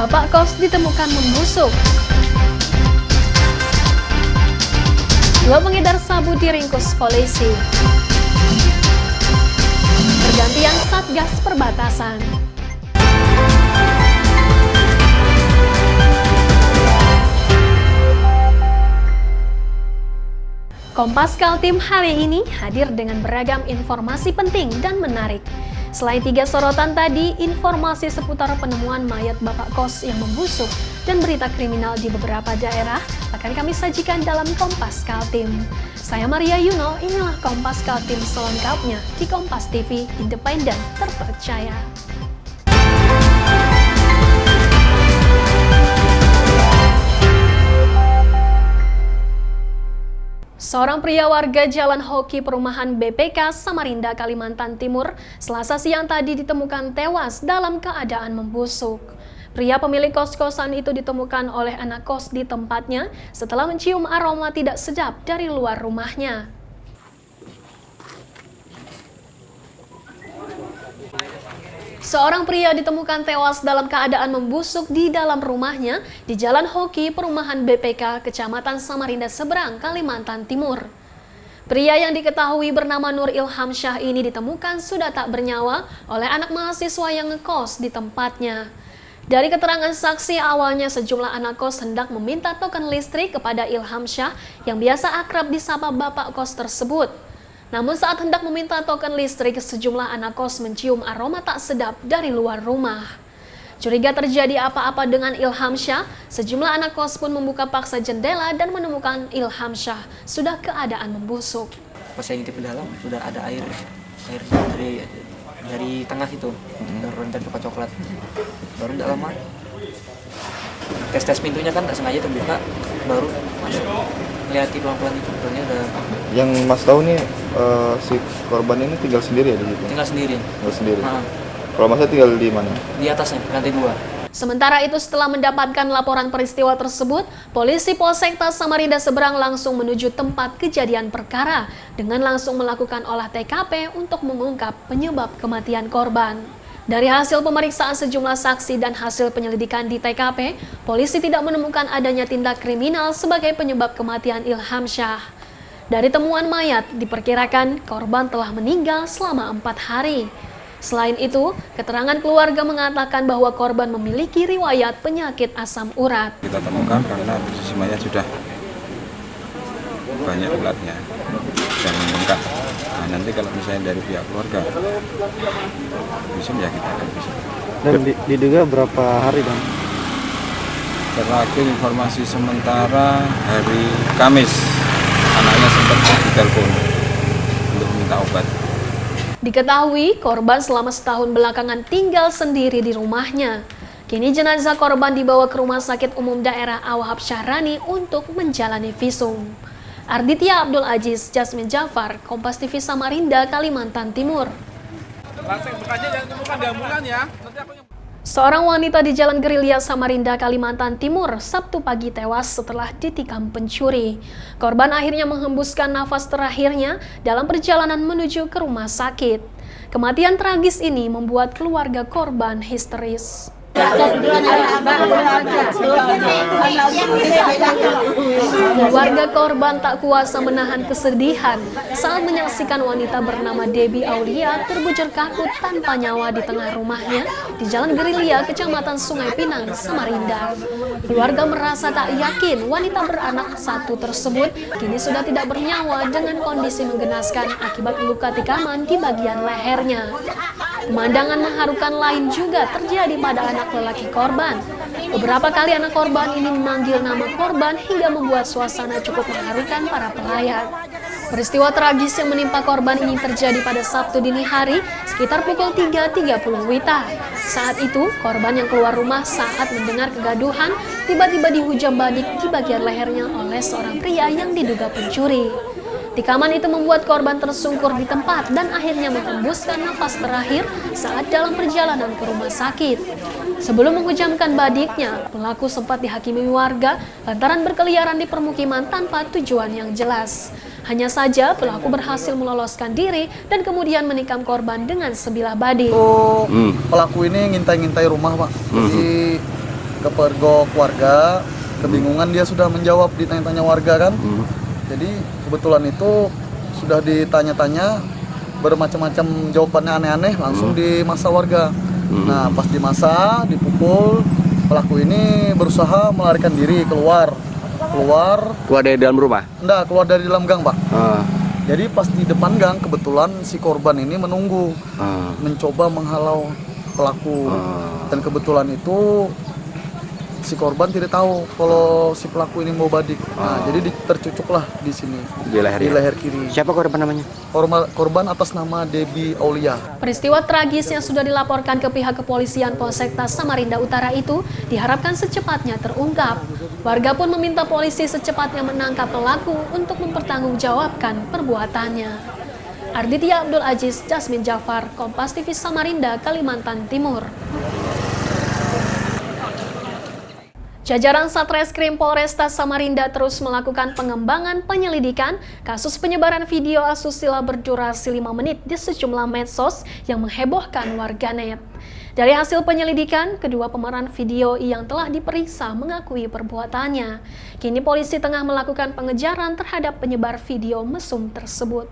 Bapak kos ditemukan membusuk. Dua pengedar sabu diringkus polisi. Pergantian Satgas Perbatasan. Kompas Kaltim hari ini hadir dengan beragam informasi penting dan menarik. Selain 3 sorotan tadi, informasi seputar penemuan mayat Bapak kos yang membusuk dan berita kriminal di beberapa daerah akan kami sajikan dalam Kompas Kaltim. Saya Maria Yuno, inilah Kompas Kaltim selengkapnya di Kompas TV, independen, terpercaya. Seorang pria warga Jalan Hoki Perumahan BPK Samarinda, Kalimantan Timur, Selasa siang tadi ditemukan tewas dalam keadaan membusuk. Pria pemilik kos-kosan itu ditemukan oleh anak kos di tempatnya setelah mencium aroma tidak sedap dari luar rumahnya. Seorang pria ditemukan tewas dalam keadaan membusuk di dalam rumahnya di Jalan Hoki Perumahan BPK, Kecamatan Samarinda Seberang, Kalimantan Timur. Pria yang diketahui bernama Nur Ilham Syah ini ditemukan sudah tak bernyawa oleh anak mahasiswa yang ngekos di tempatnya. Dari keterangan saksi, awalnya sejumlah anak kos hendak meminta token listrik kepada Ilham Syah yang biasa akrab disapa Bapak kos tersebut. Namun saat hendak meminta token listrik, sejumlah anak kos mencium aroma tak sedap dari luar rumah. Curiga terjadi apa-apa dengan Ilham Syah, sejumlah anak kos pun membuka paksa jendela dan menemukan Ilham Syah sudah keadaan membusuk. Pas saya ngintip ke dalam, sudah ada air dari tengah itu, rentan coklat coklat. Baru tidak lama, tes pintunya kan tak sengaja terbuka, baru masuk. Lihat pelan-pelan itu, ternyata udah. Yang Mas tahu nih, si korban ini tinggal sendiri ya di situ? Tinggal sendiri. Tinggal sendiri. Kalau Masnya tinggal di mana? Di atasnya, lantai 2. Sementara itu, setelah mendapatkan laporan peristiwa tersebut, polisi Polsek Samarinda Seberang langsung menuju tempat kejadian perkara dengan langsung melakukan olah TKP untuk mengungkap penyebab kematian korban. Dari hasil pemeriksaan sejumlah saksi dan hasil penyelidikan di TKP, polisi tidak menemukan adanya tindak kriminal sebagai penyebab kematian Ilham Syah. Dari temuan mayat, diperkirakan korban telah meninggal selama 4 hari. Selain itu, keterangan keluarga mengatakan bahwa korban memiliki riwayat penyakit asam urat. Kita temukan karena posisi mayat sudah banyak ulatnya dan membengkak. Nah, nanti kalau misalnya dari pihak keluarga bisa ya kita akan bisa. Dan diduga berapa hari, Bang? Terakhir informasi sementara hari Kamis anaknya sempat ditelepon untuk minta obat. Diketahui korban selama setahun belakangan tinggal sendiri di rumahnya. Kini jenazah korban dibawa ke Rumah Sakit Umum Daerah Awahab Syahrani untuk menjalani visum. Arditya Abdul Aziz, Jasmine Jafar, Kompas TV Samarinda, Kalimantan Timur. Seorang wanita di Jalan Gerilya Samarinda, Kalimantan Timur, Sabtu pagi tewas setelah ditikam pencuri. Korban akhirnya menghembuskan nafas terakhirnya dalam perjalanan menuju ke rumah sakit. Kematian tragis ini membuat keluarga korban histeris. Keluarga korban tak kuasa menahan kesedihan saat menyaksikan wanita bernama Debbie Aulia terbujur kaku tanpa nyawa di tengah rumahnya di Jalan Gerilya, Kecamatan Sungai Pinang, Samarinda. Keluarga merasa tak yakin wanita beranak satu tersebut kini sudah tidak bernyawa dengan kondisi menggenaskan akibat luka tikaman di bagian lehernya. Pemandangan mengharukan lain juga terjadi pada anak lelaki korban. Beberapa kali anak korban ini memanggil nama korban hingga membuat suasana cukup mengharukan para pelayat. Peristiwa tragis yang menimpa korban ini terjadi pada Sabtu dini hari sekitar pukul 3.30 WITA. Saat itu, korban yang keluar rumah saat mendengar kegaduhan tiba-tiba dihujam badik di bagian lehernya oleh seorang pria yang diduga pencuri. Tikaman itu membuat korban tersungkur di tempat dan akhirnya menghembuskan nafas terakhir saat dalam perjalanan ke rumah sakit. Sebelum menghujamkan badiknya, pelaku sempat dihakimi warga lantaran berkeliaran di permukiman tanpa tujuan yang jelas. Hanya saja pelaku berhasil meloloskan diri dan kemudian menikam korban dengan sebilah badik. Pelaku ini ngintai-ngintai rumah, Pak. Jadi kepergok warga, kebingungan dia sudah menjawab ditanya-tanya warga kan. Jadi kebetulan itu sudah ditanya-tanya bermacam-macam jawabannya aneh-aneh, langsung dimasa warga. Nah pas dimasa, dipukul, pelaku ini berusaha melarikan diri keluar dari dalam rumah? enggak, keluar dari dalam gang, Pak. Jadi pas di depan gang kebetulan si korban ini menunggu, mencoba menghalau pelaku. Dan kebetulan itu si korban tidak tahu kalau si pelaku ini mau badik. Nah, jadi tercucuklah di sini Di leher kiri. Siapa korban namanya? Korban atas nama Debbie Aulia. Peristiwa tragis yang sudah dilaporkan ke pihak kepolisian Polsekta Samarinda Utara itu diharapkan secepatnya terungkap. Warga pun meminta polisi secepatnya menangkap pelaku untuk mempertanggungjawabkan perbuatannya. Arditya Abdul Aziz, Jasmine Jafar, Kompas TV Samarinda, Kalimantan Timur. Jajaran Satreskrim Polresta Samarinda terus melakukan pengembangan penyelidikan kasus penyebaran video asusila berdurasi 5 menit di sejumlah medsos yang menghebohkan warganet. Dari hasil penyelidikan, kedua pemeran video yang telah diperiksa mengakui perbuatannya. Kini polisi tengah melakukan pengejaran terhadap penyebar video mesum tersebut.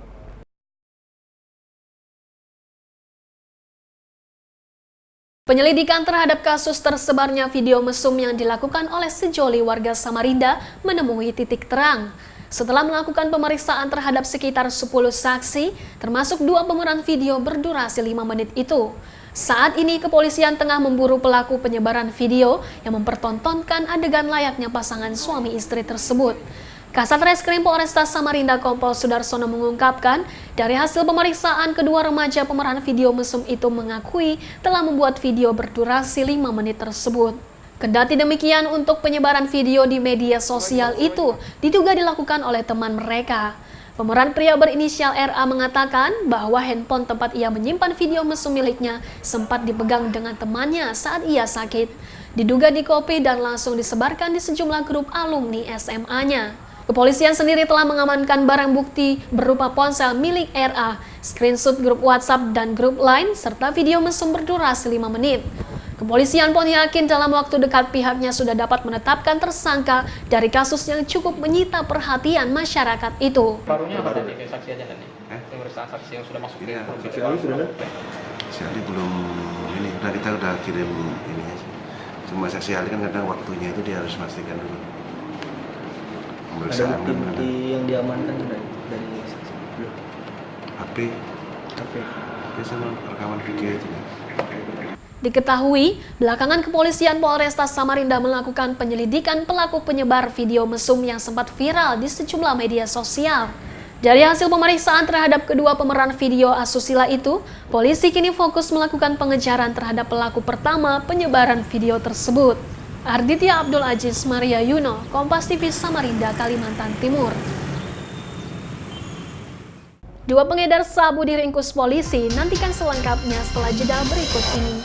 Penyelidikan terhadap kasus tersebarnya video mesum yang dilakukan oleh sejoli warga Samarinda menemui titik terang. Setelah melakukan pemeriksaan terhadap sekitar 10 saksi, termasuk 2 pemeran video berdurasi 5 menit itu. Saat ini kepolisian tengah memburu pelaku penyebaran video yang mempertontonkan adegan layaknya pasangan suami istri tersebut. Kasat Reskrim Polresta Samarinda Kompol Sudarsono mengungkapkan, dari hasil pemeriksaan kedua remaja pemeran video mesum itu mengakui telah membuat video berdurasi 5 menit tersebut. Kendati demikian, untuk penyebaran video di media sosial itu diduga dilakukan oleh teman mereka. Pemeran pria berinisial RA mengatakan bahwa handphone tempat ia menyimpan video mesum miliknya sempat dipegang dengan temannya saat ia sakit. Diduga dikopi dan langsung disebarkan di sejumlah grup alumni SMA-nya. Kepolisian sendiri telah mengamankan barang bukti berupa ponsel milik RA, screenshot grup WhatsApp dan grup Line, serta video mesum berdurasi 5 menit. Kepolisian pun yakin dalam waktu dekat pihaknya sudah dapat menetapkan tersangka dari kasus yang cukup menyita perhatian masyarakat itu. Barunya apa tadi? Saksi aja tadi? Pemeriksaan saksi yang sudah masuk ke saksi ahli belum ini, kita udah kirim ini aja. Semua saksi ahli kan kadang waktunya itu dia harus pastikan dulu. Ada bukti yang diamankan dari saksi? Belum. HP sama rekaman video itu. Diketahui, belakangan kepolisian Polresta Samarinda melakukan penyelidikan pelaku penyebar video mesum yang sempat viral di sejumlah media sosial. Dari hasil pemeriksaan terhadap kedua pemeran video asusila itu, polisi kini fokus melakukan pengejaran terhadap pelaku pertama penyebaran video tersebut. Arditya Abdul Aziz, Maria Yuno, Kompas TV Samarinda, Kalimantan Timur. 2 pengedar sabu diringkus polisi, nantikan selengkapnya setelah jeda berikut ini.